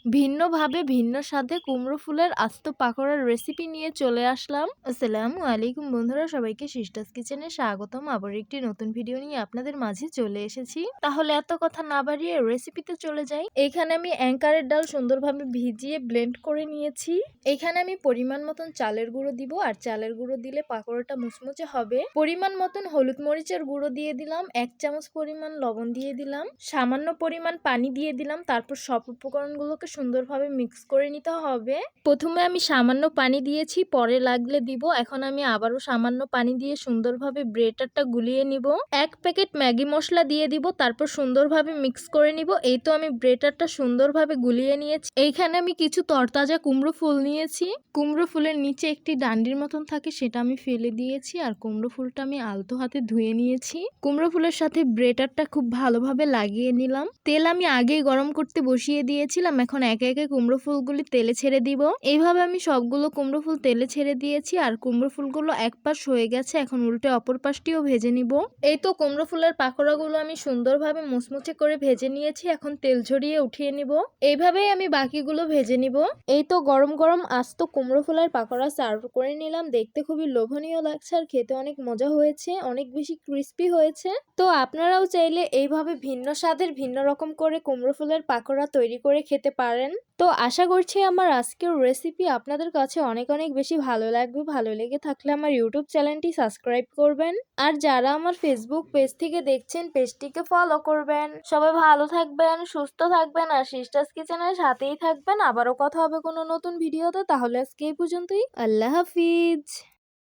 ভিন্নভাবে ভিন্ন স্বাদে কুমড়ো ফুলের আস্ত পাকোড়ার রেসিপি নিয়ে চলে আসলাম। আসসালামু আলাইকুম বন্ধুরা, সবাইকে সিস্টার্স কিচেনে স্বাগতম। আবার একটি নতুন ভিডিও নিয়ে আপনাদের মাঝে চলে এসেছি। তাহলে এত কথা না বাড়িয়ে রেসিপিতে চলে যাই। এখানে আমি অ্যাঙ্কারের ডাল সুন্দরভাবে ভিজিয়ে ব্লেন্ড করে নিয়েছি। এখানে আমি পরিমাণ মতন চালের গুঁড়ো দিব, আর চালের গুঁড়ো দিলে পাকোড়াটা মুচমুচে হবে। পরিমাণ মতন হলুদ মরিচের গুঁড়ো দিয়ে দিলাম, 1 চামচ পরিমাণ লবণ দিয়ে দিলাম, সামান্য পরিমাণ পানি দিয়ে দিলাম। তারপর সব উপকরণগুলোকে সুন্দরভাবে মিক্স করে নিতে হবে। প্রথমে আমি সামান্য পানি দিয়েছি, পরে লাগলে দিব। এখন আমি আবারও সামান্য পানি দিয়ে সুন্দরভাবে ব্রেটারটা গুলিয়ে নিব। 1 প্যাকেট ম্যাগি মশলা দিয়ে দিব, তারপর সুন্দরভাবে মিক্স করে নিব। এই তো আমি ব্রেটারটা সুন্দরভাবে গুলিয়ে নিয়েছি। এইখানে আমি কিছু তরতাজা কুমড়ো ফুল নিয়েছি। কুমড়ো ফুলের নিচে একটি ডান্ডির মতন থাকে, সেটা আমি ফেলে দিয়েছি। আর কুমড়ো ফুলটা আমি আলতো হাতে ধুয়ে নিয়েছি। কুমড়ো ফুলের সাথে ব্রেটারটা খুব ভালোভাবে লাগিয়ে নিলাম। তেল আমি আগেই গরম করতে বসিয়ে দিয়েছিলাম। এখন একে একে কুমড়ো ফুলগুলি তেলে ছেড়ে দিব। এইভাবে আমি সবগুলো কুমড়ো ফুল তেলে ছেড়ে দিয়েছি। আর কুমড়ো ফুলগুলো এক পাশ হয়ে গেছে, এখন উল্টে অপর পাশটিও ভেজে নিব। এই তো কুমড়ো ফুলের পাকোড়াগুলো আমি সুন্দরভাবে মুচমুচে করে ভেজে নিয়েছি। এখন তেল ঝরিয়ে উঠিয়ে নিব। এইভাবেই আমি বাকিগুলো ভেজে নিব। এই তো গরম গরম আস্ত কুমড়ো ফুলের পাকোড়া সার্ভ করে নিলাম। দেখতে খুবই লোভনীয় লাগছে আর খেতে অনেক মজা হয়েছে, অনেক বেশি ক্রিস্পি হয়েছে। তো আপনারাও চাইলে এইভাবে ভিন্ন স্বাদের ভিন্ন রকম করে কুমড়ো ফুলের পাকোড়া তৈরি করে খেতে পারেন। তো আশা করছি আমার আজকের রেসিপি আপনাদের কাছে অনেক অনেক বেশি ভালো লাগবে। ভালো লেগে থাকলে আমার ইউটিউব চ্যানেলটি সাবস্ক্রাইব করবেন, আর যারা আমার ফেসবুক পেজ থেকে দেখছেন পেজটিকে ফলো করবেন। সবাই ভালো থাকবেন, সুস্থ থাকবেন, আর সিস্টার্স কিচেনের সাথেই থাকবেন। আবারও কথা হবে কোনো নতুন ভিডিওতে। তাহলে আজকে এই পর্যন্তই। আল্লাহ হাফিজ।